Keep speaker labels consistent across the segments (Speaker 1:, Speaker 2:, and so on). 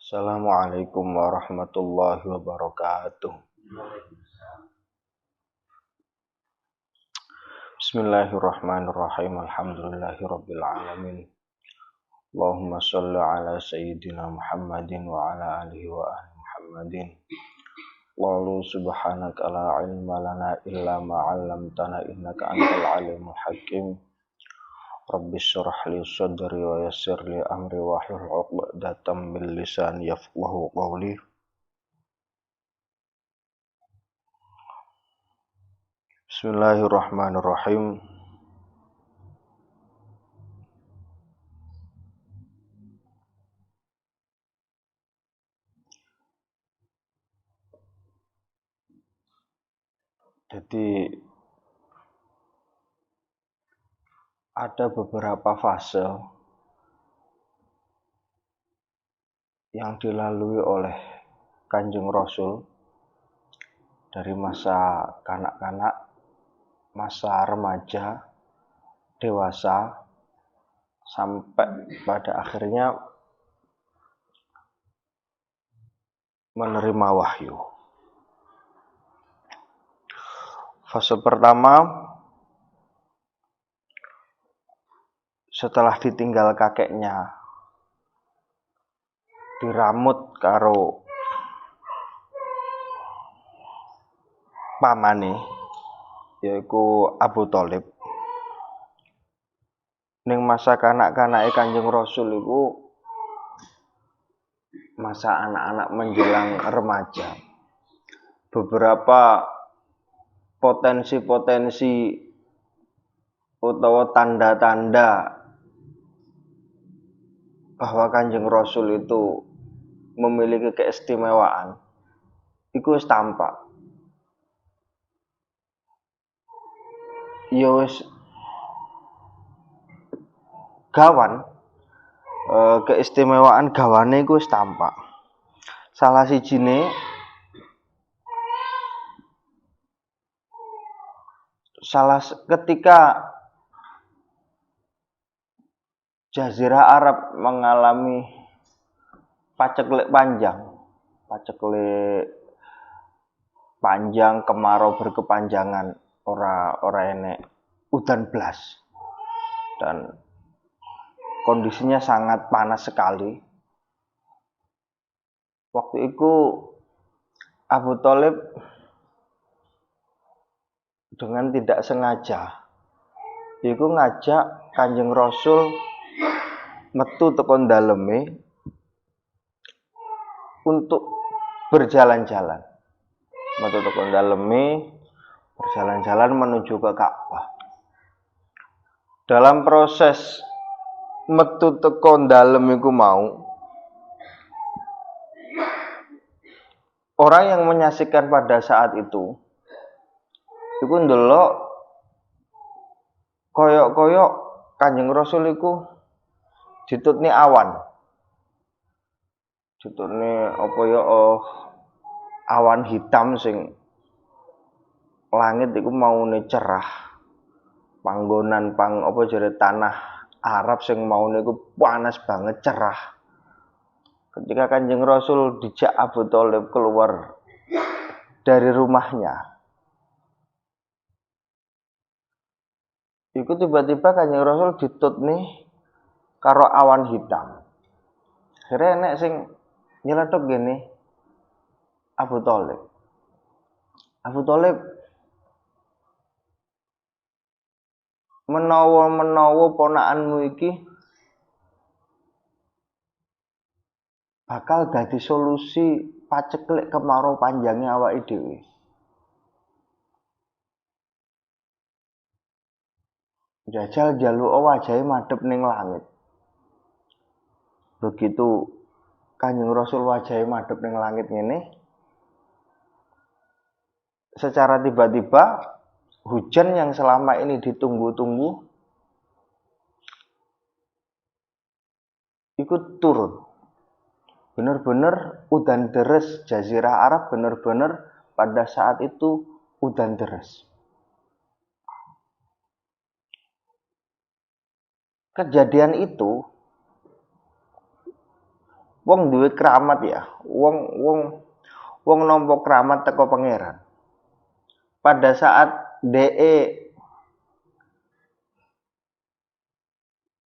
Speaker 1: Assalamualaikum warahmatullahi wabarakatuh. Bismillahirrahmanirrahim. Alhamdulillahirabbil alamin. Allahumma shalli ala sayyidina Muhammadin wa ala alihi wa ahli Muhammadin. Lalu subhanaka la ilma lana illa ma 'allamtana innaka antal alimul hakim. Rabbi shrah li sadri wa yassir li amri wa hlul 'uqdatam min lisani yafqahu qawli. Bismillahirrahmanirrahim. Jadi ada beberapa fase yang dilalui oleh Kanjeng Rasul dari masa kanak-kanak, masa remaja, dewasa, sampai pada akhirnya menerima wahyu. Fase pertama, setelah ditinggal kakeknya, diramut karo pamane, yaiku Abu Thalib. Ning masa kanak-kanake Kanjeng Rasul iku masa anak-anak menjelang remaja. Beberapa potensi-potensi utawa tanda-tanda bahwa Kanjeng Rasul itu memiliki keistimewaan iku wis tampak. Ya wis gawan, keistimewaan gawane iku wis tampak. Salah sijine ketika Jazirah Arab mengalami paceklik panjang, kemarau berkepanjangan, ora enek udan blas, dan kondisinya sangat panas sekali. Waktu itu Abu Thalib dengan tidak sengaja iku ngajak Kanjeng Rasul metu tekan daleme untuk berjalan-jalan. Metu tekan daleme berjalan-jalan menuju ke Ka'bah. Dalam proses metu tekan dalem iku mau, orang yang menyaksikan pada saat itu iku ndelok koyok-koyok Kanjeng Rasul iku ditutne awan. Ditutne apa ya awan hitam sing langit iku maune cerah. Panggonan apa jare tanah Arab sing maune iku panas banget, cerah. Ketika Kanjeng Rasul dijak Abu Thalib keluar dari rumahnya, iku tiba-tiba Kanjeng Rasul ditutne karo awan hitam. Akhirnya enek sing nyeletuk gini, Abu Thalib, menawa ponakanmu iki bakal dadi solusi paceklik kemarau panjangnya awake dhewe. Jajal jaluk wajahe madhep ning langit. Begitu Kanjeng Rasul wajahe madhep ning langit ngene, secara tiba-tiba hujan yang selama ini ditunggu-tunggu ikut turun. Bener-bener udan deres. Jazirah Arab bener-bener pada saat itu udan deres. Kejadian itu wong duwe keramat ya, wong nampa keramat teko pangeran. Pada saat DE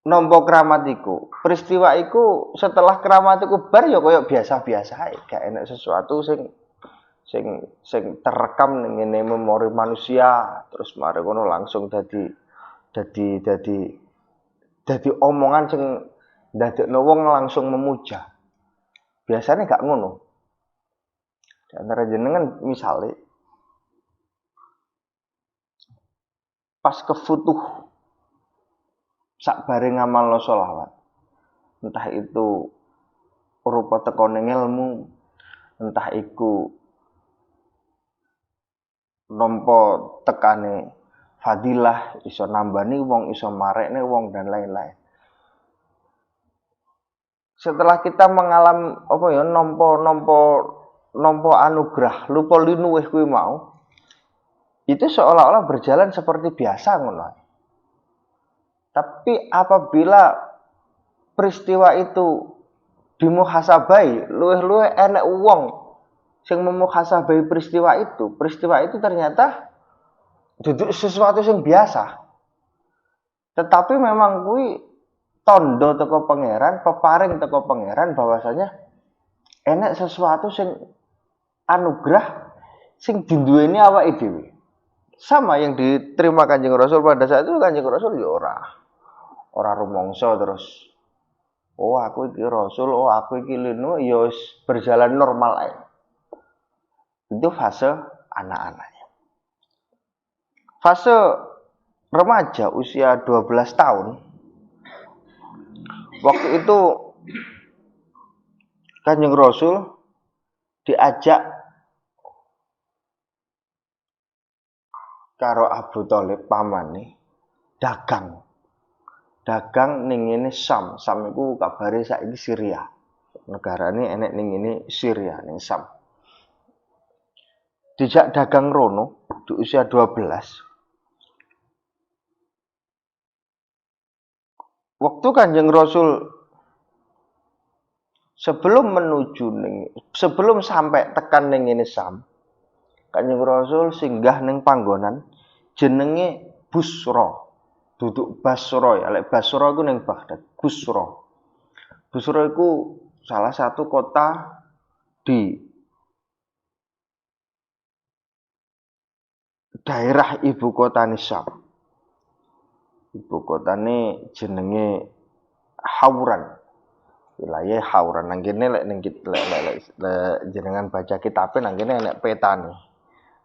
Speaker 1: nampa keramat iku, peristiwa iku setelah keramat iku bar ya kaya biasa-biasa ae, gak enak sesuatu sing terekam ning ngene memori manusia, terus mari ngono langsung dadi omongan sing ndadekno wong langsung memuja. Biasanya gak ngono. Di antara jenengan misalnya pas kefutuh sak bareng ngamalno sholawat, entah itu rupa tekone ilmu, entah iku nampa tekane fadilah, iso nambani wong, iso marekne wong dan lain-lain. Setelah kita mengalami nampa anugerah lupa linuwih kuwi mau, itu seolah-olah berjalan seperti biasa ngono. Tapi apabila peristiwa itu dimuhasabai, luwih-luwih enek wong sing memuhasabai peristiwa itu ternyata duduk sesuatu yang biasa. Tetapi memang kuwi tondo teko pangeran, peparing teko pangeran bahwasanya enek sesuatu sing anugerah sing dinduweni awake dhewe. Sama yang diterima Kanjeng Rasul pada saat itu, Kanjeng Rasul ya ora rumangsa terus aku iki Rasul, aku iki linu ya berjalan normal ae. Itu fase anak-anaknya. Fase remaja usia 12 tahun. Waktu itu Kanjeng Rasul diajak karo Abu Thalib pamane dagang ning ngene Sam. Sam iku kabare saiki Syria. Negarane enek ning ngene Syria ning Sam. Dijak dagang rono di usia 12. Waktu Kanjeng Rasul sebelum sampai tekan ning ngene Sam, Kanjeng Rasul singgah ning panggonan jenenge Busra. Duduk Basra ya, lek Basra iku ning Baghdad, Busra. Busra iku salah satu kota di daerah ibu kotane Syam. Ibu kotane jenenge Hauran. Wilayah Hauran nang kene lek jenengan baca kitabe nang kene enek petane.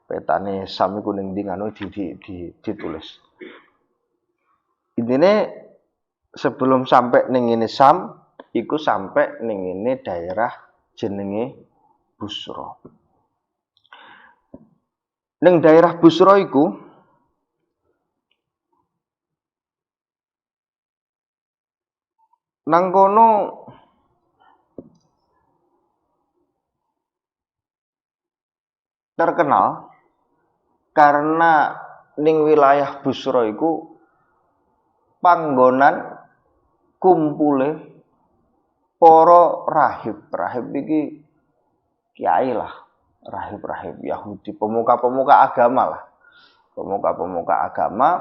Speaker 1: Petane Syam iku ning ndi ngono ditulis. Intine sebelum sampai ning ngene Syam, iku sampai ning ngene daerah jenenge Busra. Ning daerah Busra iku nang kono terkenal karena ning wilayah Busra iku panggonan kumpule para rahib. Rahib iki kiai lah, rahib-rahib Yahudi, pemuka-pemuka agama lah. Pemuka-pemuka agama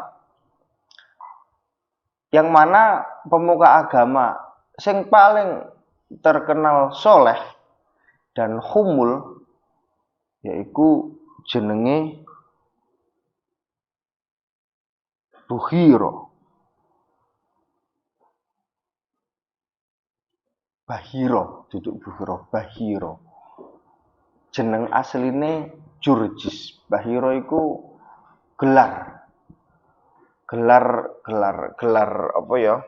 Speaker 1: yang mana pemuka agama sing paling terkenal soleh dan humul yaitu jenenge Bahiro, duduk Bahiro. Jeneng asline Jurjis. Bahiro iku gelar apa ya?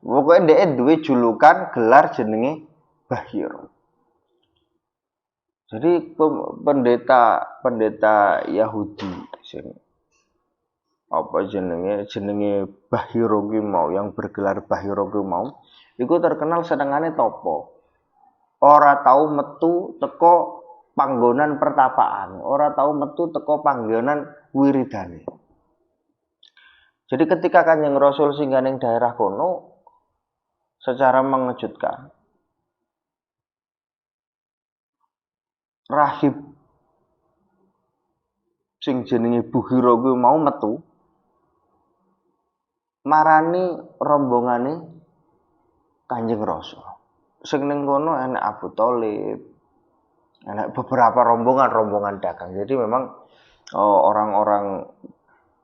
Speaker 1: Pokoknya dhek duwe julukan gelar jenenge Bahiro. Jadi pendeta Yahudi sing apa jenenge Bahiro ki mau, yang bergelar Bahiro ki mau, iku terkenal senengane topo. Ora tau metu teko panggonan pertapaan, ora tau metu teko panggonan wiridane. Jadi ketika Kanjeng Rasul singgah ning daerah kono secara mengejutkan, rahib sing jenenge Bukhira kuwi mau metu marani rombongane Kanjeng Rasul. Sing ning kono enek Abu Thalib, enek beberapa rombongan dagang. Jadi memang orang-orang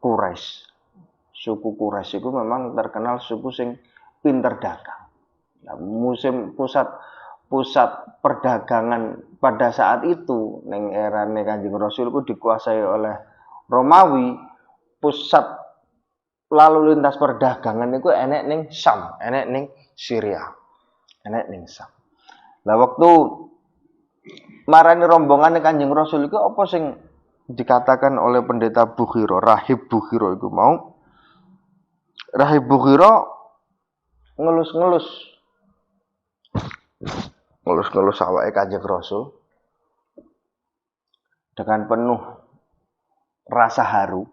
Speaker 1: Quraisy, suku Quraisy itu memang terkenal suku sing pinter dagang. Nah, musim pusat perdagangan pada saat itu ning erane Kanjeng Rasul itu dikuasai oleh Romawi. Pusat lalu lintas perdagangan itu enek ning Syam, enek ning Syria, enek ning Syam. Lah waktu marani rombongan Kanjeng Rasul itu apa sing dikatakan oleh pendeta Bukhira, rahib Bukhira itu mau? Rahib Bukhira ngelus-ngelus awake Kanjeng Rasul dengan penuh rasa haru.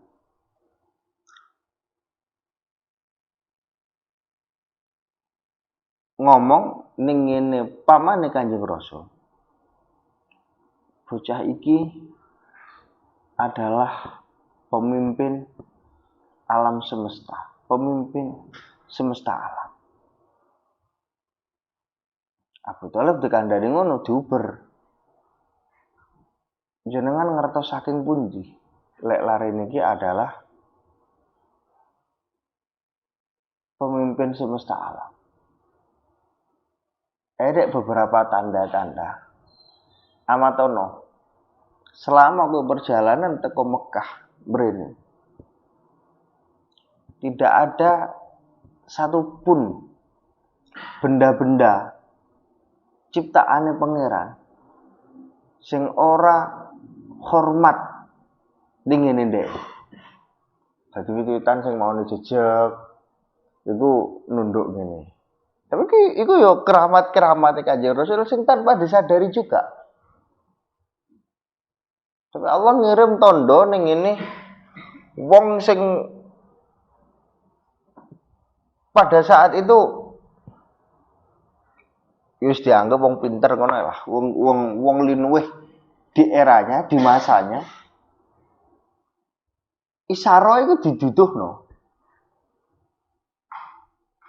Speaker 1: Ngomong ning ngene pamane Kanjeng Rasul. Bocah iki adalah pemimpin alam semesta, pemimpin semesta alam. Abu Thalib dikandani ngono diuber. Jenengan ngertos saking pundi lek larene iki adalah pemimpin semesta alam. Ada beberapa tanda-tanda. Amatono, selama gue perjalanan teko Mekah mrene, tidak ada satupun benda-benda ciptaane pangeran sing ora hormat ning ngene ndek. Dadi wit-witan sing mau jejeg iku nunduk ngene. Tapi itu yo keramat-keramat Kanjeng Rasul sing tanpa disadari juga. Tapi Allah ngirim tondo ning ngene wong sing pada saat itu wis dianggap wong pinter ngono lah, wong linuwih di eranya, di masanya. Isara itu diduduhno.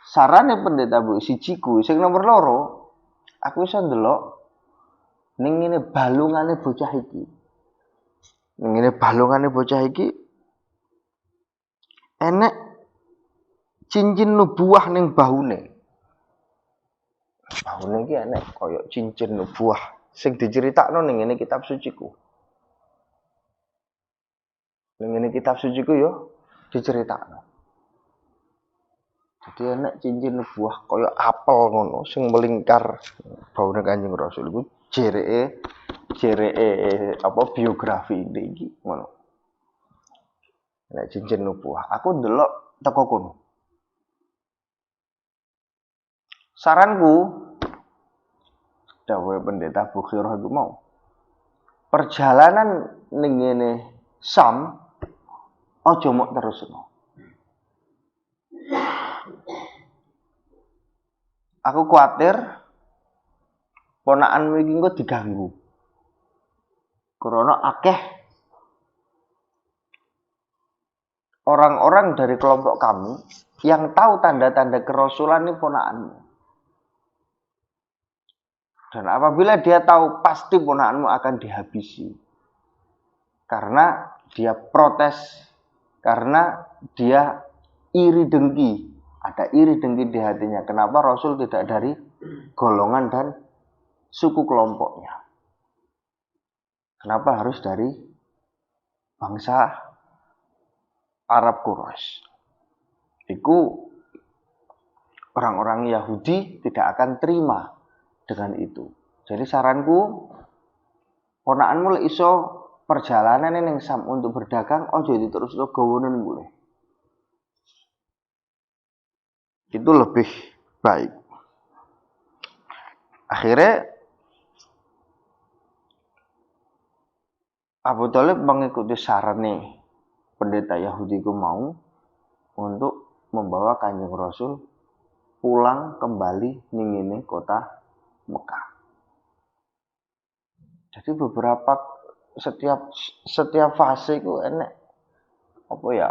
Speaker 1: Sarane pendeta Bu siji ku sing nomor loro, aku iso ndelok ning ngene balungane bocah iki. Ning ngene balungane bocah iki enek cincin nubuah ning bahune. Bahune iki enek koyo cincin nubuah sing diceritakno ning ngene kitab suciku. Ning ngene kitab suciku yo diceritakno. Jadi enek cincin nubuah kaya apel ngono sing melingkar baune Kanjeng Rasul iku jereke apa biografi iki ngono. Enek cincin nubuah. Aku ndelok teko kono. Saranku dawuhe pendeta Bukhira iku mau. Perjalanan ning ngene Syam aja mok terusno. Aku kuatir ponakanmu iki engko diganggu. Karena akeh orang-orang dari kelompok kami yang tahu tanda-tanda kerasulan ini ponakanmu. Dan apabila dia tahu pasti ponakanmu akan dihabisi. Karena dia protes, karena dia iri dengki. Ada iri dengki di hatinya. Kenapa Rasul tidak dari golongan dan suku kelompoknya? Kenapa harus dari bangsa Arab Quraisy? Iku orang-orang Yahudi tidak akan terima dengan itu. Jadi saranku, ponakanmu lek iso perjalanan ning Syam untuk berdagang, ojo diterusno gawonen boleh. Itu lebih baik. Akhirnya Abu Thalib mengikuti saran nih pendeta Yahudi itu mau untuk membawa Kanjeng Rasul pulang kembali ning kota Mekah. Jadi beberapa setiap fase itu enek apa ya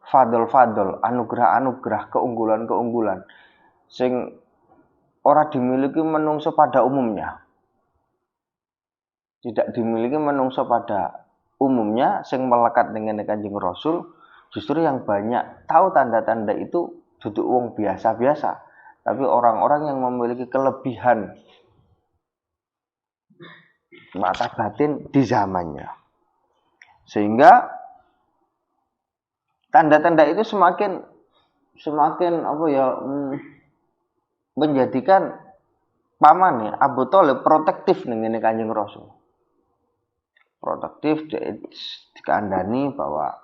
Speaker 1: fadol anugerah keunggulan sing ora dimiliki menungso pada umumnya. Tidak dimiliki menungso pada umumnya sing melekat dengan Kanjeng Rasul, justru yang banyak tahu tanda-tanda itu duduk wong biasa-biasa, tapi orang-orang yang memiliki kelebihan mata batin di zamannya. Sehingga tanda-tanda itu semakin apa ya menjadikan paman ya Abu Thalib protektif dengan Kanjeng Rasul. Protektif dikandani bahwa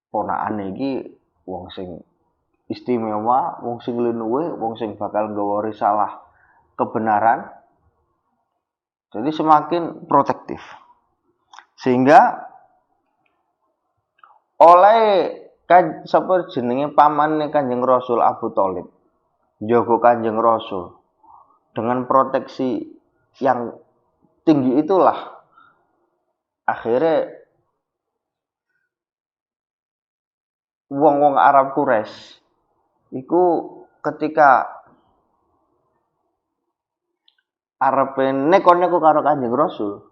Speaker 1: ponakane iki wong sing istimewa, wong sing linuwe, wong sing bakal nggawa risalah kebenaran. Jadi semakin protektif. Sehingga oleh sapa jenenge pamane Kanjeng Rasul Abu Thalib njaga Kanjeng Rasul dengan proteksi yang tinggi itulah akhirnya wong-wong Arab Quraisy iku ketika arepe neko-neko karo Kanjeng Rasul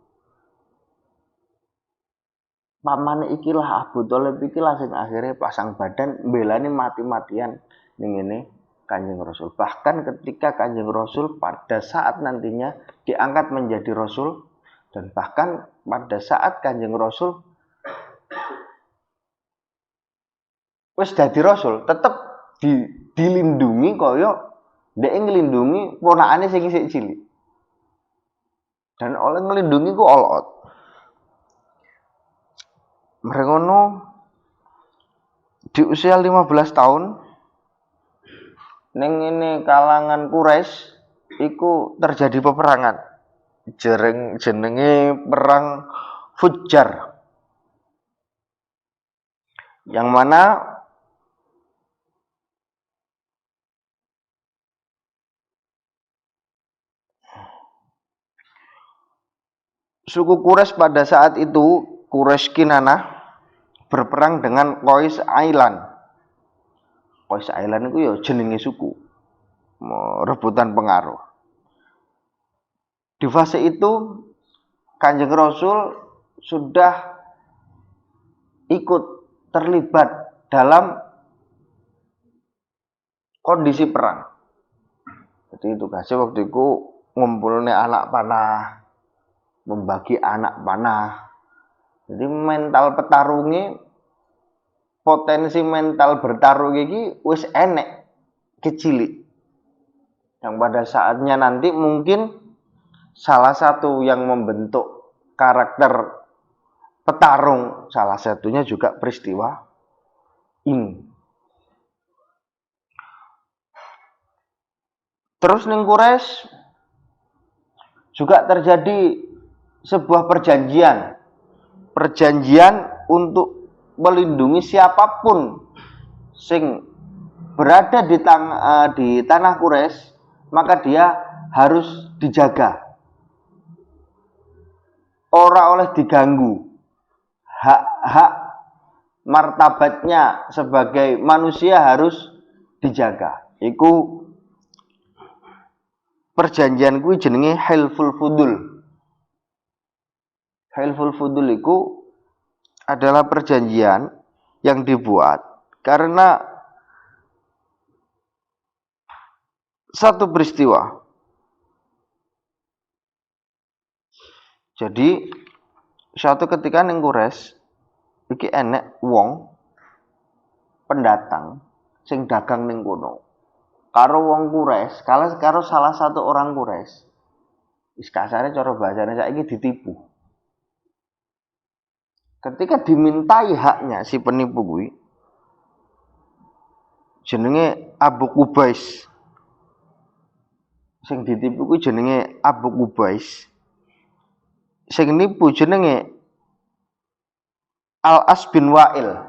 Speaker 1: pamane ikilah Abu Thalib ikilah sing akhirnya pasang badan mbelani mati-matian ning ngene Kanjeng Rasul. Bahkan ketika Kanjeng Rasul pada saat nantinya diangkat menjadi Rasul dan bahkan pada saat Kanjeng Rasul wis dadi Rasul tetep dilindungi kaya ndek nglindungi ponakane sing isih cilik. Dan oleh nglindungi ku all out. Merengono di usia 15 tahun ning ngene kalangan Quraisy iku terjadi peperangan. Jenenge perang Fujjar. Yang mana suku Quraisy pada saat itu Quraisy Kinanah berperang dengan Qais Ailan. Qais Ailan itu ya jenenge suku. Rebutan pengaruh. Di fase itu Kanjeng Rasul sudah ikut terlibat dalam kondisi perang. Jadi tugasnya waktu itu ngumpulnya anak panah, membagi anak panah. Jadi mental petarungnya, potensi mental bertarung iki wis enek kecilik. Yang pada saatnya nanti mungkin salah satu yang membentuk karakter petarung, salah satunya juga peristiwa ini. Terus ning Quraisy juga terjadi sebuah perjanjian untuk melindungi siapapun sing berada di tanah Quraisy, maka dia harus dijaga. Ora oleh diganggu. Hak martabatnya sebagai manusia harus dijaga. Iku perjanjian kuwi jenenge Hilful Fudul. Hilful Fudul iku adalah perjanjian yang dibuat karena satu peristiwa. Jadi suatu ketika ning Quraisy iki enek wong pendatang sing dagang ning kono. Karo wong Quraisy, karo salah satu orang Quraisy. Wis kasare cara bahasane saiki ditipu. Ketika dimintai haknya si penipu kuwi jenenge Abu Qubais. Sing ditipu kuwi jenenge Abu Qubais. Sing nipu jenenge Al-As bin Wa'il.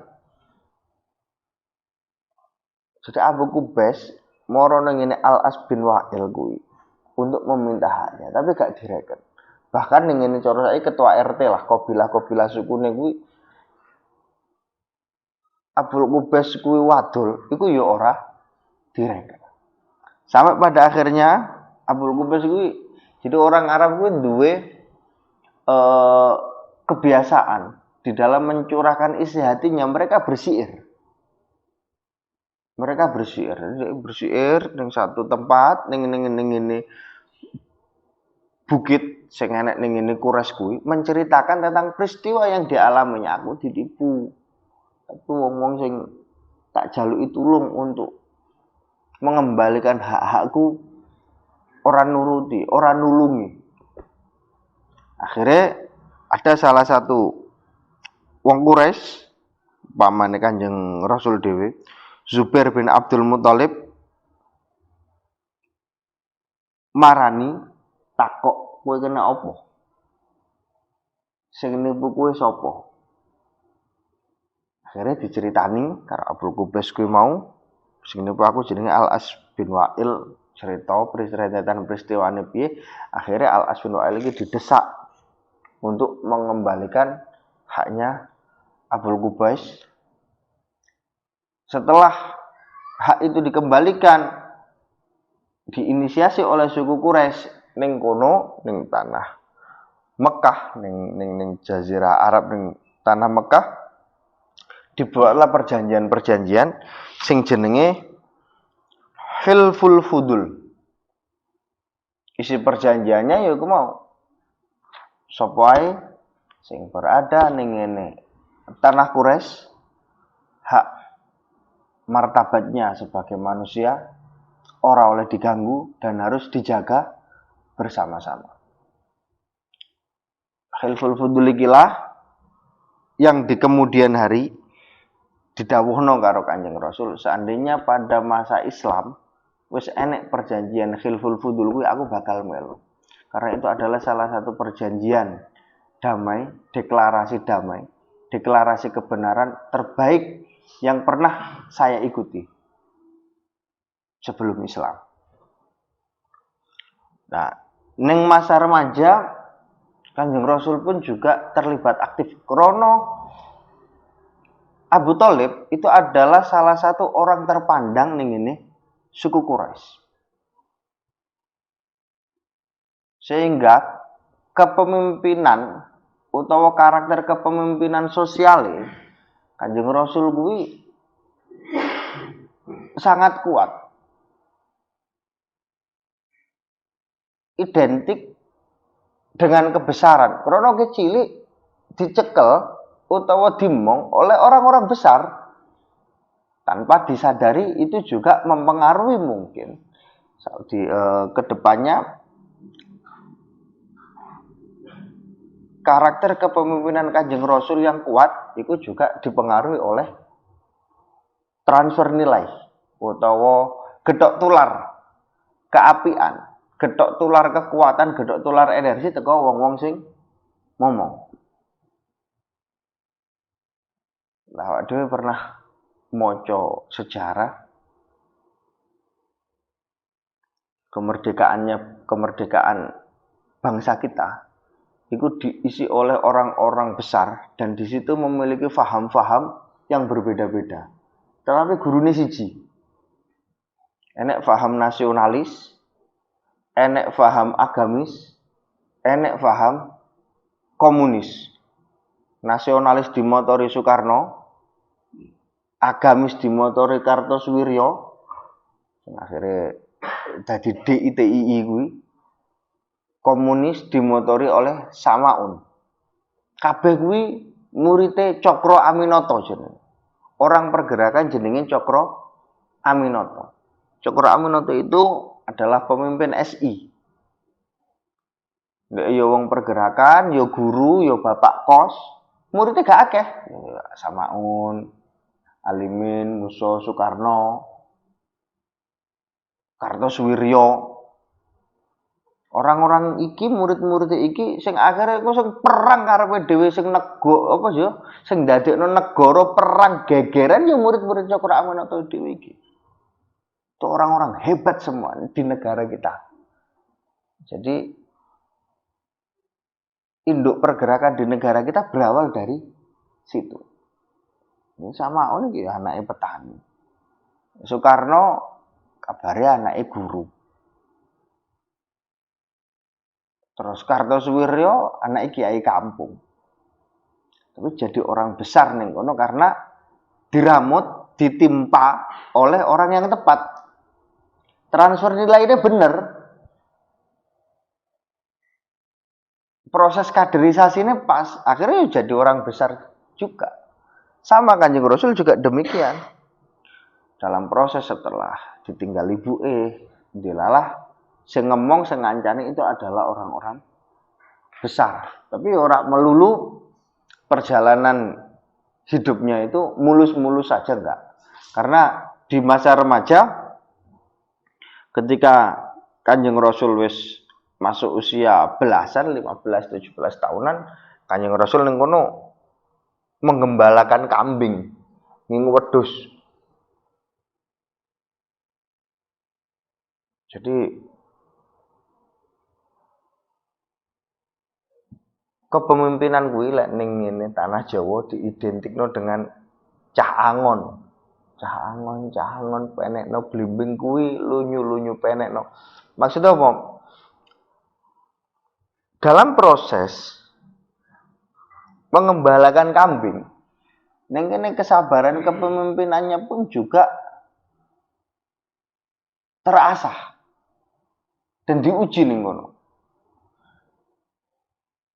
Speaker 1: Jadi Abu Qubais moro nang ngene Al-As bin Wa'il kuwi untuk meminta haknya, tapi gak direken. Bahkan ning ngene cara saiki ketua RT lah, kabilah sukune kuwi Abdul Qubais kuwi wadul, iku ya ora direken. Sampai pada akhirnya Abdul Qubais kuwi jadi orang Arab kuwi duwe kebiasaan di dalam mencurahkan isi hatinya, mereka bersiir. Mereka bersiir ning satu tempat ning ini bukit sing enek ning ngene Quraisy kuwi menceritakan tentang peristiwa yang dialaminya. Aku ditipu. Tapi wong-wong sing tak jaluki tulung untuk mengembalikan hak-hakku ora nuruti, ora nulungi. Akhirnya ada salah satu wong Quraisy pamane Kanjeng Rasul dhewe, Zubair bin Abdul Muthalib marani takok, kowe kena apa? Sing nipu kowe sapa? Akhirnya diceritani karo Abdul Qubais kuwi mau, sing nipu aku jenenge Al-As bin Wa'il, cerita peristiwane piye. Akhirnya Al-As bin Wa'il iki didesak untuk mengembalikan haknya Abdul Qubais. Setelah hak itu dikembalikan, diinisiasi oleh suku Quraisy ning kono, ning tanah Mekah, ning Jazirah Arab, ning tanah Mekah, dibuatlah perjanjian-perjanjian sing jenenge Hilful Fudul. Isi perjanjiannya ya ku mau sapa ae sing berada ning ngene tanah Quraisy, hak martabatnya sebagai manusia ora oleh diganggu dan harus dijaga bersama-sama. Hilful Fudul ikilah yang di kemudian hari didhawuhna karo Kanjeng Rasul, seandainya pada masa Islam wis enek perjanjian Hilful Fudul kuwi aku bakal melu. Karena itu adalah salah satu perjanjian damai, deklarasi kebenaran terbaik yang pernah saya ikuti sebelum Islam. Nah, ning masa remaja Kanjeng Rasul pun juga terlibat aktif. Krono Abu Thalib itu adalah salah satu orang terpandang ning ini suku Quraisy. Sehingga kepemimpinan utawa karakter kepemimpinan sosial Kanjeng Rasul kuwi sangat kuat. Identik dengan kebesaran. Krono kecilik dicekel utawa dimong oleh orang-orang besar tanpa disadari, itu juga mempengaruhi mungkin di kedepannya karakter kepemimpinan Kanjeng Rasul yang kuat itu juga dipengaruhi oleh transfer nilai utawa gedhok tular keapian, gedhok tular kekuatan, gedhok tular energi teko wong-wong sing ngomong. Lah dhewe pernah maca sejarah kemerdekaan bangsa kita itu diisi oleh orang-orang besar dan di situ memiliki faham-faham yang berbeda-beda. Tetapi gurune siji. Enek faham nasionalis, enek faham agamis, enek faham komunis. Nasionalis dimotori Soekarno, agamis dimotori Kartosoewirjo, akhirnya dadi DITII kuwi. Komunis dimotori oleh Samaun. Kabeh kuwi murite Cokro Aminoto jenenge. Orang pergerakan jenenge Cokro Aminoto. Cokro Aminoto itu adalah pemimpin SI. Nek ya wong pergerakan, ya guru, ya bapak kos, muridnya gak akeh. Samaun, Alimin, Musa, Soekarno, Kartosoewirjo. Orang-orang iki, murid-murid iki sing akhirnya ku sing perang karepe dhewe, sing nego apa ya, sing ndadekno negara perang gegeran ya murid-murid Cokro Aminoto dhewe iki. Itu orang-orang hebat semua di negara kita. Jadi induk pergerakan di negara kita berawal dari situ. Ini sama ini anaknya petani. Soekarno kabarnya anaknya guru. Terus Kartosuwiryo anaknya kiai kampung. Tapi jadi orang besar nih kono karena diramut, ditimpa oleh orang yang tepat. Transfer nilainya bener. Proses kaderisasi ini pas, akhirnya jadi orang besar juga. Sama Kanjeng Rasul juga demikian. Dalam proses setelah ditinggal ibu dilalah sing ngomong sing ngancani itu adalah orang-orang besar. Tapi orang melulu perjalanan hidupnya itu mulus-mulus saja enggak. Karena di masa remaja ketika Kanjeng Rasul wis masuk usia belasan 15-17 tahunan, Kanjeng Rasul ning kono menggembalakan kambing ning wedhus. Jadi kepemimpinan kuwi lek ning ngene tanah Jawa diidentikno dengan cah angon. Cah angon penekno blimbing kuwi lunyu-lunyu penekno. Maksudnya apa? Dalam proses mengembalakan kambing, ning kene kesabaran kepemimpinannya pun juga terasah dan diuji ning kono.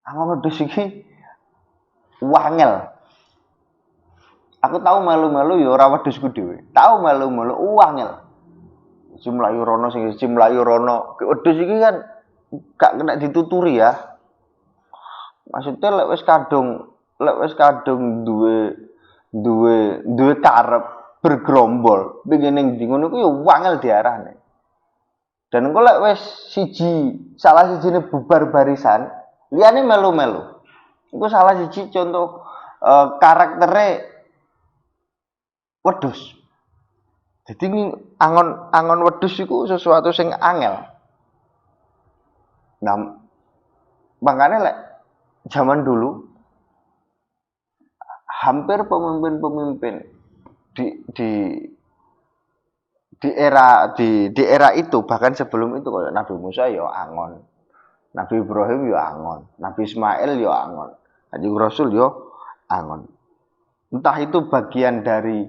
Speaker 1: Angon wedhus iki wangel. Aku tahu melu-melu ya ora wedhusku dhewe. Tahu melu-melu wangel. Mlayu rono sing mlayu rono. Wedhus iki kan gak kena dituturi ya. Maksudnya lek wis kadung duwe karep bergerombol, pengen ning ndi ngono ku ya wangel diarahne. Dan engko lek wis salah sijine bubar barisan, liyane melu-melu. Iku salah siji contoh karaktere wedhus. Jadi angon wedhus iku sesuatu sing angel. Nah, makanya lek zaman dulu hampir pemimpin-pemimpin di era itu, bahkan sebelum itu kayak Nabi Musa ya angon, Nabi Ibrahim ya angon, Nabi Ismail ya angon, Kanjeng Rasul ya angon. Entah itu bagian dari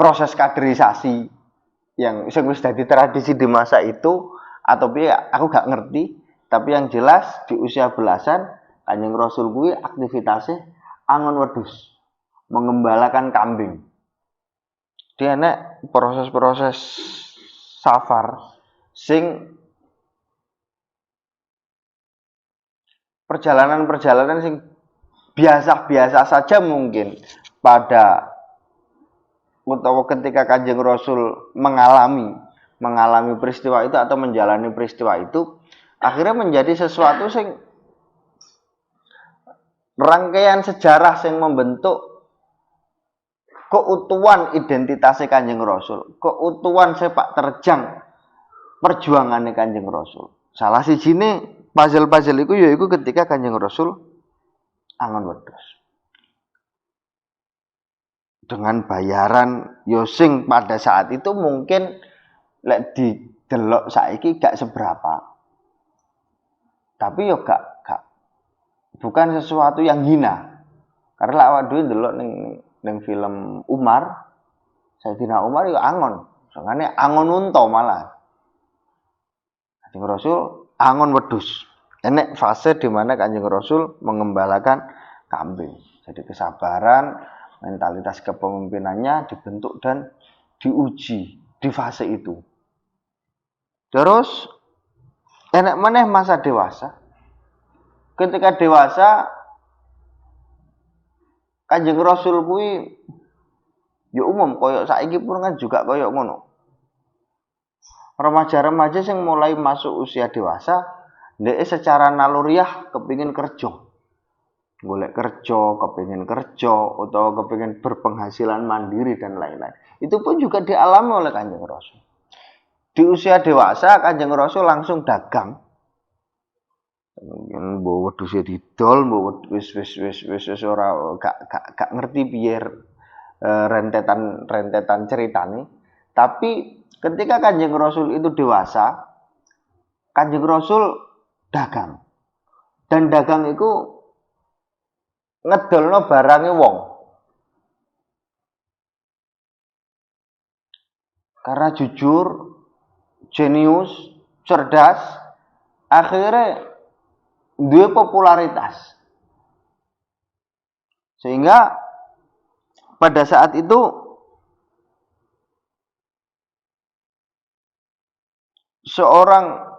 Speaker 1: proses kaderisasi yang wis dadi tradisi di masa itu atau piye aku gak ngerti, tapi yang jelas di usia belasan Kanjeng Rasul kuwi aktivitasnya angon wedhus, mengembalakan kambing. Dia nek proses-proses safar sing perjalanan-perjalanan sing biasa-biasa saja mungkin pada utawa ketika Kanjeng Rasul mengalami peristiwa itu atau menjalani peristiwa itu akhirnya menjadi sesuatu sing rangkaian sejarah sing membentuk keutuhan identitas Kanjeng Rasul, keutuhan sepak terjang perjuangannya Kanjeng Rasul. Salah sijine puzzle-puzzle iku yaiku ketika Kanjeng Rasul angon wedhus. Dengan bayaran yosing pada saat itu mungkin lek didelok saiki gak seberapa. Tapi yo gak bukan sesuatu yang hina. Karena awak dhewe delok ning film Umar, Sayyidina Umar yo angon. Soalnya angon unta malah. Kanjeng Rasul angon wedhus. Enek fase di mana Kanjeng Rasul mengembalakan kambing. Jadi kesabaran, mentalitas kepemimpinannya dibentuk dan diuji di fase itu. Terus enek meneh masa dewasa. Ketika dewasa Kanjeng Rasul kuwi ya umum koyok saiki pun kan juga koyok ngono. Remaja-remaja sing mulai masuk usia dewasa, ndek secara naluriah kepingin kerja. Golek kerja, kepingin kerja, atau kepingin berpenghasilan mandiri dan lain-lain. Itu pun juga dialami oleh Kanjeng Rasul. Di usia dewasa Kanjeng Rasul langsung dagang. Mbok wedhuse didol, mbok wis ora gak ngerti piye rentetan ceritane. Tapi ketika Kanjeng Rasul itu dewasa, Kanjeng Rasul dagang. Dan dagang itu ngedolno barange wong. Karena jujur, jenius, cerdas, akhirnya duwe popularitas. Sehingga pada saat itu seorang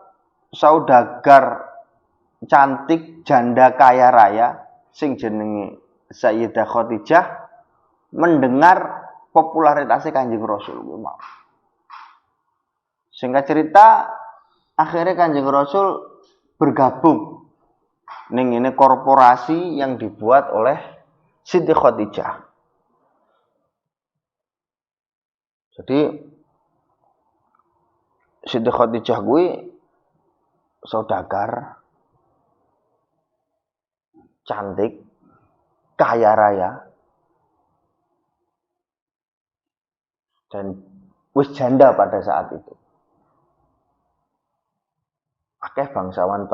Speaker 1: saudagar cantik, janda kaya raya sing jenenge Sayyidah Khadijah mendengar popularitasnya Kanjeng Rasul. Singkat cerita, akhirnya Kanjeng Rasul bergabung ning ini korporasi yang dibuat oleh Siti Khadijah. Jadi Siti Khadijah gue saudagar cantik, kaya raya, dan wis janda pada saat itu. Akeh bangsawan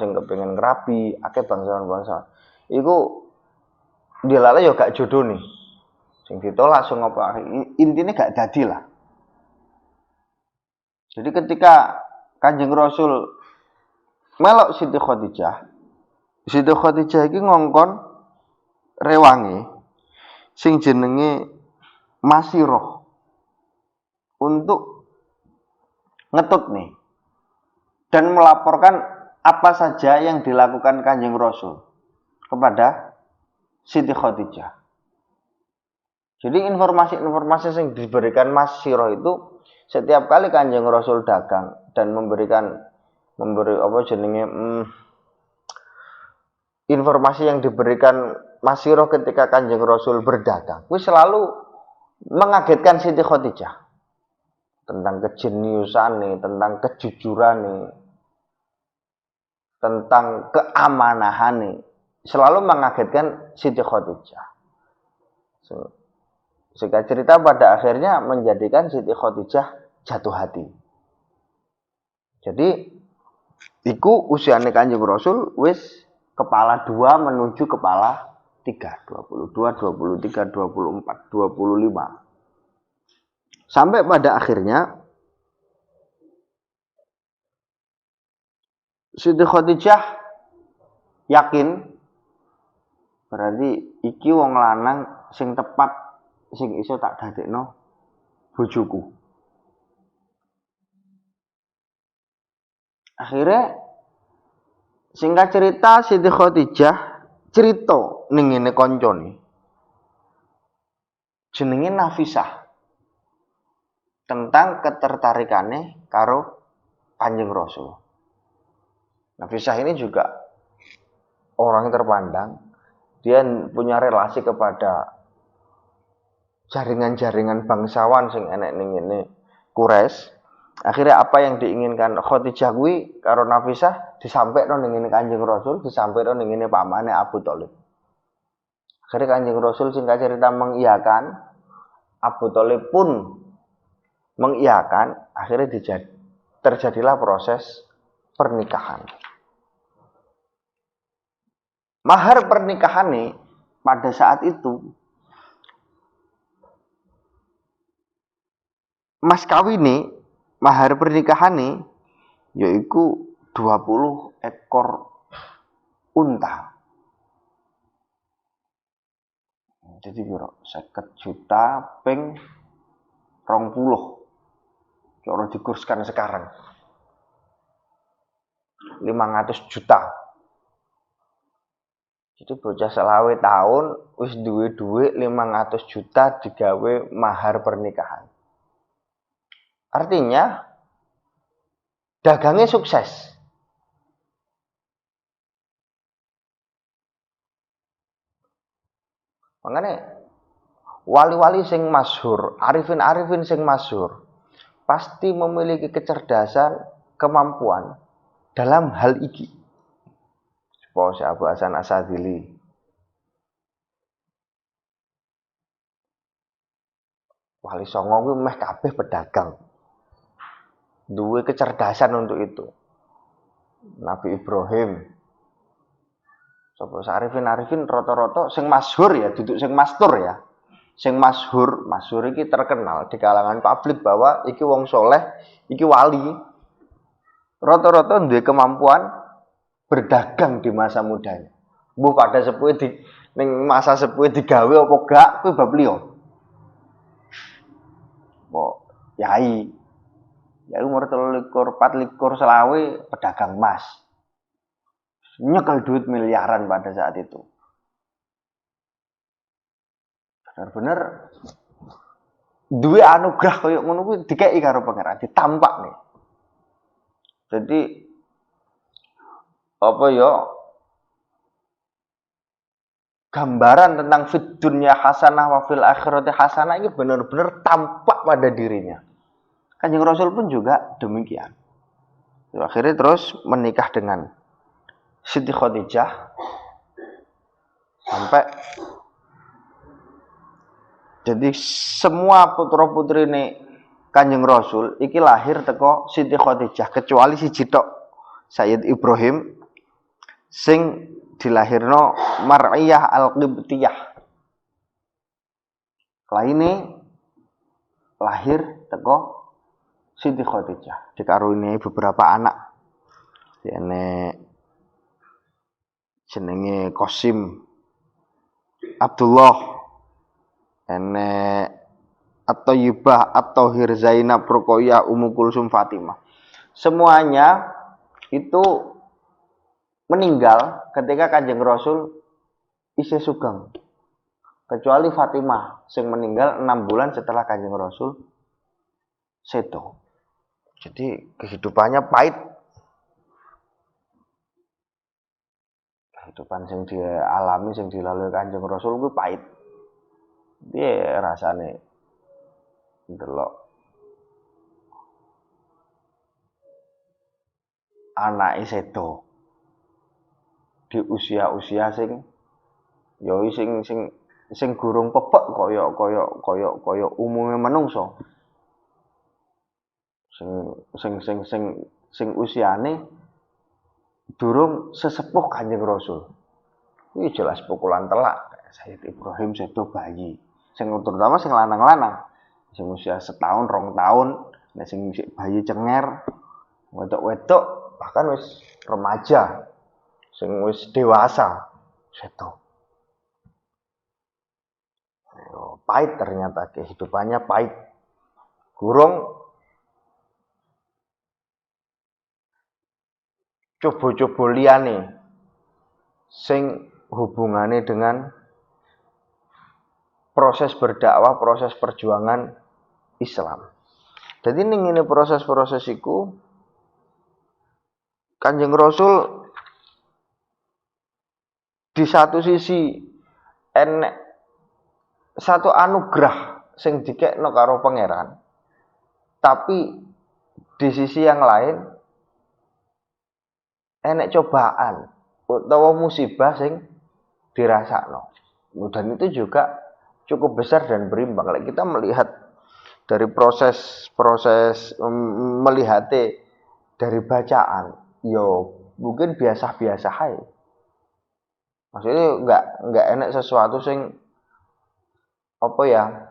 Speaker 1: sing kepengin ngrabi, akeh bangsawan. Iku dilala yo gak jodoh nih. Sing ditolak sing apa intine gak dadi lah. Jadi ketika Kanjeng Rasul melok Siti Khadijah iki ngongkon rewange sing jenenge Masirah untuk ngetut nih dan melaporkan apa saja yang dilakukan Kanjeng Rasul kepada Siti Khadijah. Jadi informasi-informasi yang diberikan Masirah itu setiap kali Kanjeng Rasul dagang dan memberi informasi yang diberikan Masirah ketika Kanjeng Rasul berdagang, itu selalu mengagetkan Siti Khadijah tentang kejeniusan nih, tentang kejujuran nih, tentang keamanahan nih, selalu mengagetkan Siti Khadijah. Singkat cerita pada akhirnya menjadikan Siti Khadijah jatuh hati. Jadi iku usiane Kanjeng Rasul wis kepala 2 menuju kepala 3, 22, 23, 24, 25. Sampai pada akhirnya Siti Khadijah yakin berarti iki wong lanang sing tepat sing iso tak dadekno bojoku. Akhirnya singkat cerita Siti Khadijah cerita ning ngene kancane. Jenenge Nafisah. Tentang ketertarikane karo Kanjeng Rasul. Nafisah ini juga orang terpandang. Dia punya relasi kepada jaringan-jaringan bangsawan sing enek ning ngene Quraisy. Akhirnya apa yang diinginkan Khadijah kuwi karo Nafisah disampaikan ning ngene Kanjeng Rasul, disampaikan ning ngene pamane Abu Thalib. Akhirnya Kanjeng Rasul singkat cerita mengiyakan, Abu Thalib pun mengiyakan, akhirnya terjadilah proses pernikahan. Mahar pernikahan nih pada saat itu mas kawine mahar pernikahan nih yaitu 20 ekor unta. Jadi biro 50 juta ping 20. Kalau dikurskan sekarang 500 juta. Jadi bocah selawe tahun wis duwe duit 500 juta digawe mahar pernikahan. Artinya dagangnya sukses. Makanya wali-wali sing masyhur, arifin-arifin sing masyhur pasti memiliki kecerdasan, kemampuan dalam hal iki. Pos Abu Hasan Asadili. Wali Songo kuwi meh kabeh pedagang. Duwe kecerdasan untuk itu. Nabi Ibrahim. Sapa Arifin rata-rata sing masyhur ya, duduk sing mastur ya. Sing masyhur iki terkenal di kalangan publik bahwa iki wong soleh, iki wali. Rata-rata duwe kemampuan berdagang di masa mudanya. Mbuh pada sepuhe di ning masa sepuhe digawe apa gak kuwi bab liya. Kok yai umur 23, 24, selawe pedagang emas. Nyekel duit miliaran pada saat itu. Bener-bener duwe anugerah kaya ngono kuwi dikeki karo pangeran, ditampak nih. Jadi apa ya, gambaran tentang fid dunya hasanah wa fil akhirati hasanah ini benar-benar tampak pada dirinya. Kanjeng Rasul pun juga demikian. Akhirnya terus menikah dengan Siti Khadijah sampai jadi semua putra-putri ini Kanjeng Rasul iki lahir teko Siti Khadijah kecuali siji tok Sayyid Ibrahim sing dilahirno Mar'iyah Al-Qibtiyah. Lainnya lahir teko Siti Khadijah dikaruniai beberapa anak. Dene jenenge Qasim, Abdullah, ene At-Thayyibah, At-Thahir, Zainab, Ruqayyah, Ummu Kulsum, Fatimah. Semuanya itu meninggal ketika Kanjeng Rasul isih sugeng. Kecuali Fatimah sing meninggal 6 bulan setelah Kanjeng Rasul sedo. Jadi kehidupannya pahit. Kehidupan sing dialami, sing dilalui Kanjeng Rasul kuwi pahit. Piye rasane ndelok anake sedo di usia-usia sing ya sing gurung pepek kaya umume manungsa. Sing usiane durung sesepuh Kanjeng Rasul. Ini jelas pukulan telak. Sayyid Ibrahim sedo bayi. Sing terutama sing lanang-lanang. Sing usia setahun, 2 tahun, nek sing bayi cenger, wedok-wedok bahkan wis remaja. Sing wis dewasa sedo. Pahit ternyata kehidupannya pahit. Gurung coba-coba liyane sing hubungane dengan proses berdakwah, proses perjuangan Islam. Jadi ini proses-proses iku Kanjeng Rasul di satu sisi enek satu anugerah sing dikekno karo pangeran. Tapi di sisi yang lain enek cobaan utawa musibah sing dirasakno. Dan itu juga cukup besar dan berimbang. Kalau kita melihat dari proses melihatnya dari bacaan, yo mungkin biasa-biasa aja. Maksudnya enggak enek sesuatu sing apa ya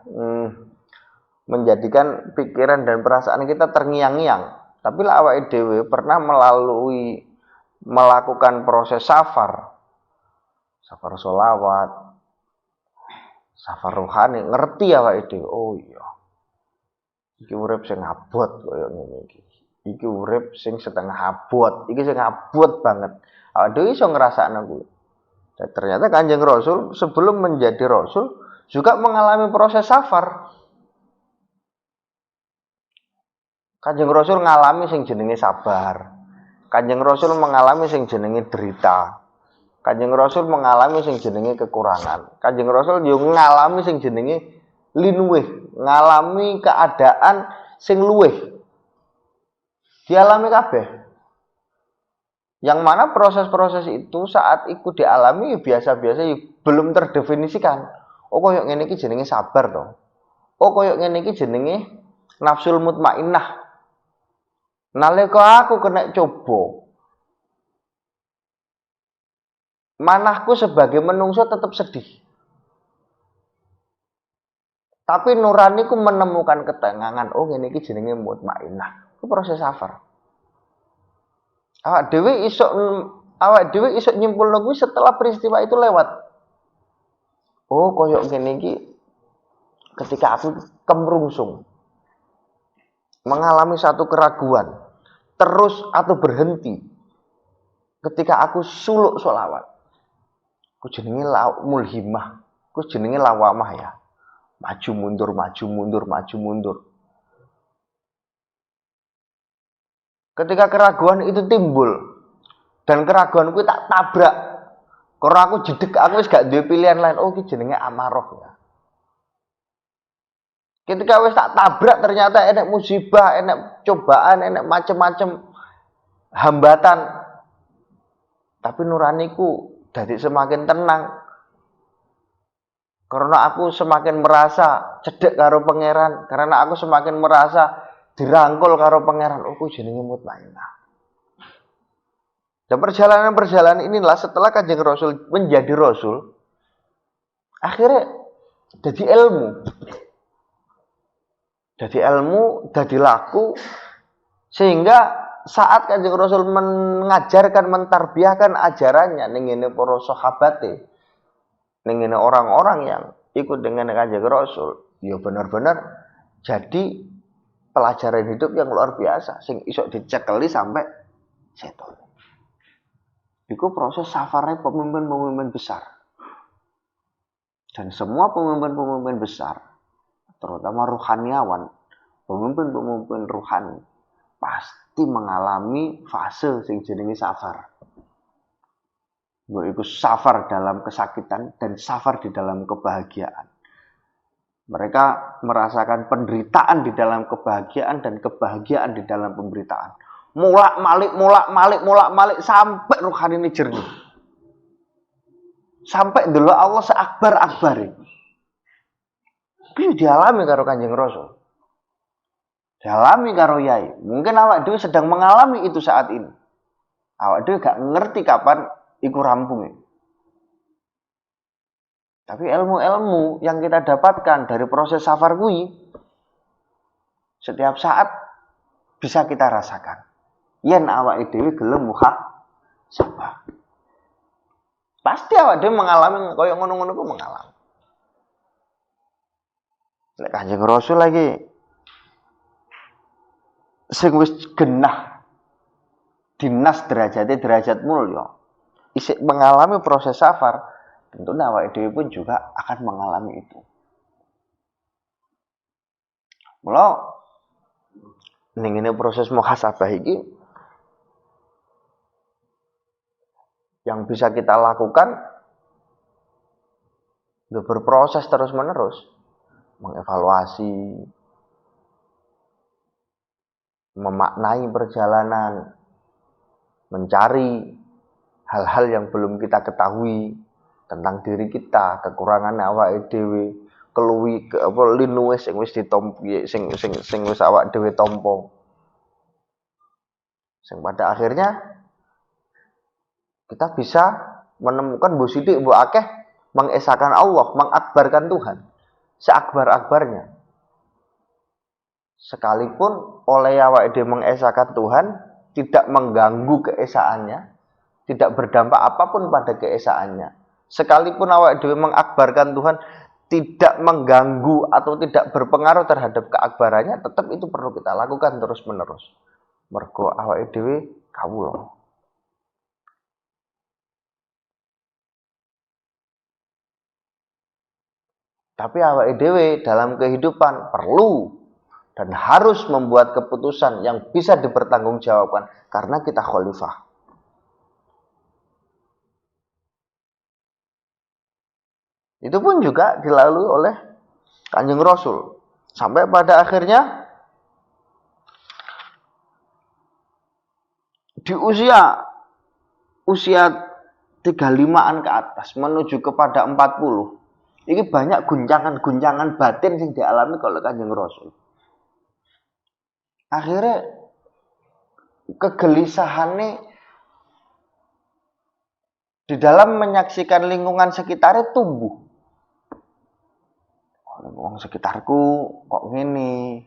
Speaker 1: menjadikan pikiran dan perasaan kita terngiang-ngiang. Tapi lah awake dhewe pernah melakukan proses safar sholawat, safar rohani, ngerti awake dhewe. Oh iya. Iki urip sing abot koyo ngene iki. Iki urip sing setengah abot, iki sing abot banget. Awake dhewe iso ngrasakno kuwi. Dan ternyata Kanjeng Rasul sebelum menjadi Rasul juga mengalami proses safar. Kanjeng Rasul ngalami sing jenenge sabar. Kanjeng Rasul mengalami sing jenenge derita. Kanjeng Rasul mengalami sing jenenge kekurangan. Kanjeng Rasul yo ngalami sing jenenge linuwih, ngalami keadaan sing luwih. Dialami kabeh.
Speaker 2: Yang mana proses-proses itu saat ikut dialami biasa-biasa belum terdefinisikan. Oh koyo ngene iki jenenge sabar to. Oh koyo ngene iki jenenge nafsul mutmainnah. Nalika aku kena coba, manahku sebagai menungso tetap sedih. Tapi nuraniku menemukan ketenangan. Oh ngene iki jenenge mutmainnah. Itu proses safar. Awak dhewe iso nyimpulno kuwi setelah peristiwa itu lewat. Oh, koyok ngene iki ketika aku kemrungsung mengalami satu keraguan, terus atau berhenti ketika aku suluk sholawat. Ku jenenge mulhimah, ku jenenge lawamah ya. Maju mundur, maju mundur, maju mundur. Ketika keraguan itu timbul dan keraguanku tak tabrak. Karena aku jedek, aku wis gak duwe pilihan lain. Oh, iki jenenge amaroh ya. Ketika wis tak tabrak ternyata enek musibah, enek cobaan, enek macem-macem hambatan. Tapi nuraniku jadi semakin tenang. Karena aku semakin merasa cedek karo pangeran, karena aku semakin merasa dirangkul karo pangeran. Oh, ku jenenge mutmainnah. Dan perjalanan-perjalanan inilah setelah Kanjeng Rasul menjadi Rasul, akhirnya jadi ilmu. Jadi ilmu, jadi laku, sehingga saat Kanjeng Rasul mengajarkan, mentarbiahkan ajarannya ngene para sahabate, ngene orang-orang yang ikut dengan Kanjeng Rasul, ya benar-benar jadi pelajaran hidup yang luar biasa, sing iso dicekeli sampai seton. Itu proses safarnya pemimpin-pemimpin besar. Dan semua pemimpin-pemimpin besar, terutama rohaniawan, pemimpin-pemimpin rohani, pasti mengalami fase sing jenenge safar. Yaitu safar dalam kesakitan dan safar di dalam kebahagiaan. Mereka merasakan penderitaan di dalam kebahagiaan dan kebahagiaan di dalam penderitaan. Mulak malik sampai rohani ini jernih. Sampai dulu Allah seakbar-akbar ini. Itu dialami karo Kanjeng Rasul. Dialami karo yai. Mungkin awak dhewe sedang mengalami itu saat ini. Awak dhewe gak ngerti kapan iku rampung. Tapi ilmu-ilmu yang kita dapatkan dari proses safar kuwi setiap saat bisa kita rasakan. Yen awake dhewe gelem muhasabah. Pasti awake dhewe mengalami kaya ngono-ngono ku mengalami. Lek Kanjeng Rasul lagi sing wis genah dinas derajate derajat mulya, isih mengalami proses safar, tentunya awake dhewe pun juga akan mengalami itu. Mula ning ngene proses muhasabah iki yang bisa kita lakukan berproses terus-menerus, mengevaluasi, memaknai perjalanan, mencari hal-hal yang belum kita ketahui tentang diri kita, kekurangan awake dhewe, keluwi linuwe sing wis ditampa, sing wis awake dhewe tampa. Sing pada akhirnya kita bisa menemukan mbok sithik mbok akeh mengesahkan Allah, mengakbarkan Tuhan seakbar-akbarnya. Sekalipun oleh awake dhewe mengesahkan Tuhan tidak mengganggu keesaannya, tidak berdampak apapun pada keesaannya. Sekalipun awake dhewe mengakbarkan Tuhan tidak mengganggu atau tidak berpengaruh terhadap keakbarannya, tetap itu perlu kita lakukan terus-menerus. Mergo awake dhewe kawula. Tapi awake dhewe dalam kehidupan perlu dan harus membuat keputusan yang bisa dipertanggungjawabkan karena kita khalifah. Itu pun juga dilalui oleh Kanjeng Rasul. Sampai pada akhirnya di usia usia 35-an ke atas menuju kepada 40. Ini banyak guncangan-guncangan batin yang dialami oleh Kanjeng Rasul. Akhirnya kegelisahannya di dalam menyaksikan lingkungan sekitarnya tumbuh. Lingkungan sekitarku kok ngene,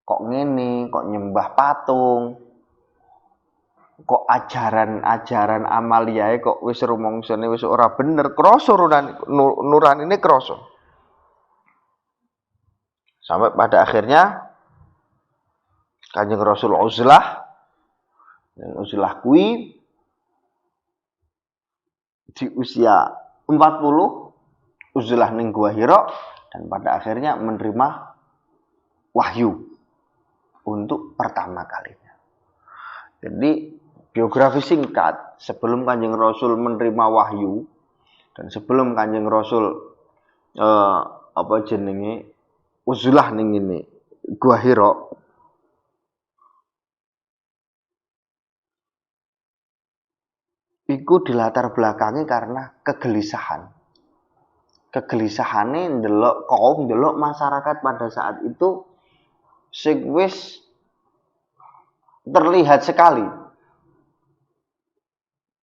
Speaker 2: kok nyembah patung, kok ajaran amaliae kok wis rumongsane wis ora bener, krasa nurani ini krasa. Sampai pada akhirnya Kanjeng Rasul uzlah kuwi di usia 40 uzlah ning Gua Hira dan pada akhirnya menerima wahyu untuk pertama kalinya. Jadi biografi singkat sebelum Kanjeng Rasul menerima wahyu dan sebelum Kanjeng Rasul uzlah ning ngene Gua Hira, iku dilatar belakangi karena kegelisahan. Kegelisahane ndelok masyarakat pada saat itu sing wis terlihat sekali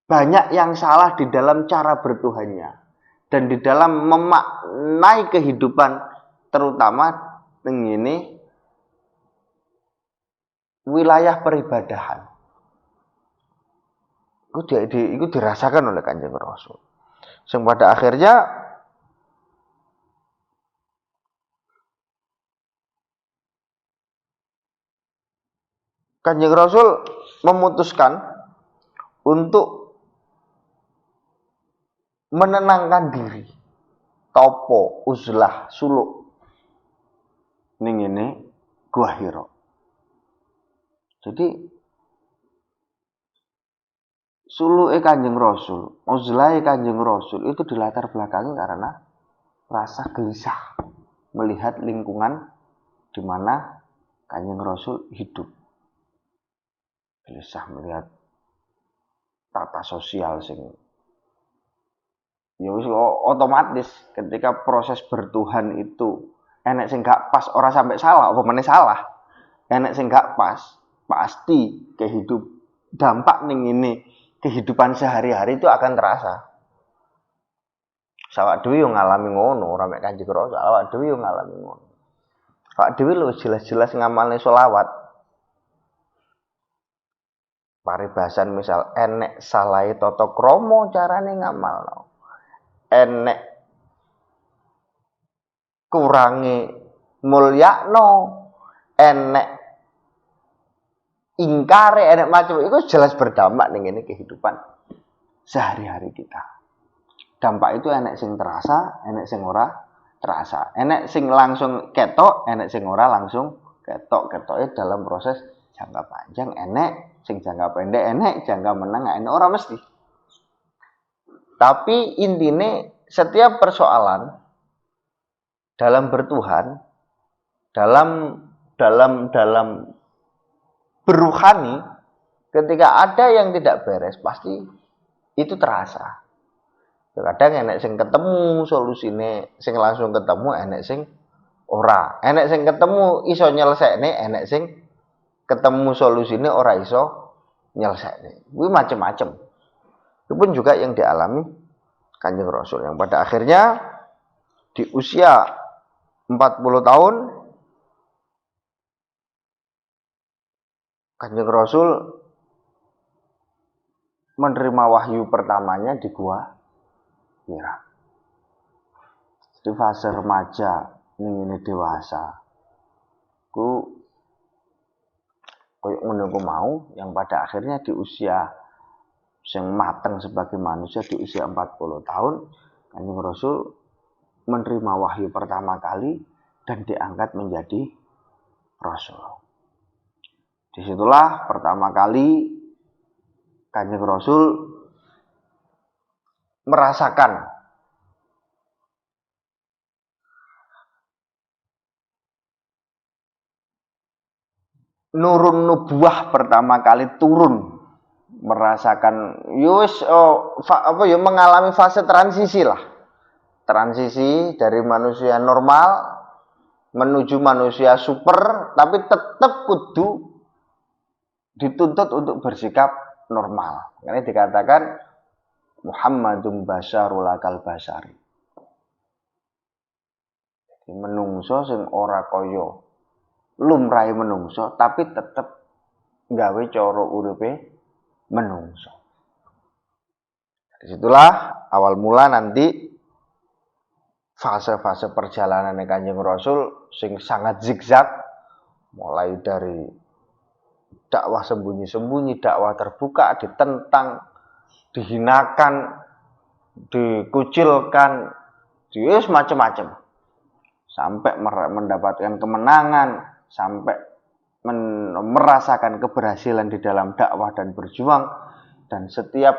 Speaker 2: banyak yang salah di dalam cara bertuhannya dan di dalam memaknai kehidupan, terutama ini wilayah peribadahan. Itu dirasakan oleh Kanjeng Rasul. Sing pada akhirnya Kanjeng Rasul memutuskan untuk menenangkan diri. Topo, uzlah, suluk ning ngene Gua Hira. Jadi suluke Kanjeng Rasul, uzlahe Kanjeng Rasul itu dilatar belakangi karena rasa gelisah melihat lingkungan di mana Kanjeng Rasul hidup. Gelisah melihat tata sosial sing ya wis otomatis ketika proses bertuhan itu enek sing gak pas, ora sampai salah, apa meneh salah. Enek sing gak pas, pasti dampak ning ini kehidupan sehari-hari itu akan terasa. Awak dhewe yo ngalami ngono, ora mek Kanjeng Rasul, awak dhewe yo ngalami ngono. Awak dhewe lho jelas-jelas ngamalne selawat. Paribasan misal enek salahe tata krama carane ngamalno. Enek kurangi mulyakno, enek ingkare, enek macam itu jelas berdampak ning ngene kehidupan sehari-hari kita. Dampak itu enek sing terasa, enek sing ora terasa. Enek sing langsung ketok, enek sing ora langsung ketok. Ketoknya dalam proses jangka panjang, enek sing jangka pendek, enek jangka menengah, enek ora mesti. Tapi intinya setiap persoalan dalam bertuhan, dalam beruhani, ketika ada yang tidak beres pasti itu terasa. Kadang enek sing ketemu solusine, sing langsung ketemu, enek sing ora. Enek sing ketemu iso nyelesekne, enek sing ketemu solusine ora iso nyelesekne. Kuwi macam-macam. Itu pun juga yang dialami Kanjeng Rasul yang pada akhirnya di usia 40 tahun Kanjeng Rasul menerima wahyu pertamanya di Gua Hira. Di fase remaja ning dewasa. Koyok menunggu mau yang pada akhirnya di usia yang matang sebagai manusia di usia 40 tahun Kanjeng Rasul menerima wahyu pertama kali dan diangkat menjadi Rasul. Disitulah pertama kali Kanjeng Rasul merasakan nurun nubuah pertama kali turun merasakan mengalami fase transisi lah. Transisi dari manusia normal menuju manusia super, tapi tetap kudu dituntut untuk bersikap normal. Ini dikatakan Muhammadun basyarul akal basyari. Menungso sing ora kaya lumrahe menungso, tapi tetap gawe cara uripe menungso. Disitulah awal mula nanti fase-fase perjalanan Kanjeng Rasul sing sangat zigzag, mulai dari dakwah sembunyi-sembunyi, dakwah terbuka, ditentang, dihinakan, dikucilkan, macam-macam, sampai mendapatkan kemenangan, sampai merasakan keberhasilan di dalam dakwah dan berjuang. Dan setiap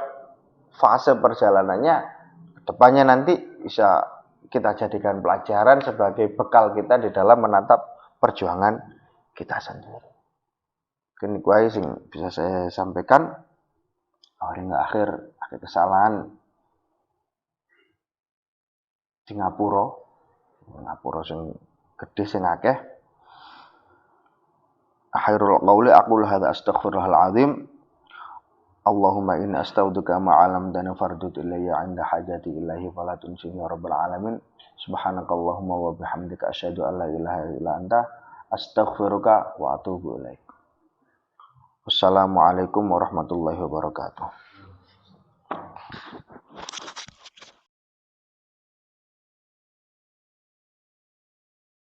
Speaker 2: fase perjalanannya kedepannya nanti bisa kita jadikan pelajaran sebagai bekal kita di dalam menatap perjuangan kita sendiri. Ini kuai sing bisa saya sampaikan. Hingga akhir kesalahan Singapura sing gede sing akeh. Akhirul qauli aqulu hadza astaghfirullahal azim. Allahumma inni astauduka ma'alam dan fardut ilayya 'inda hajati ilahi fala tunsini ya rabbal alamin. Subhanakallahumma wa bihamdika asyhadu an la ilaha illa anta astaghfiruka wa atubu ilaik. Wassalamualaikum warahmatullahi wabarakatuh.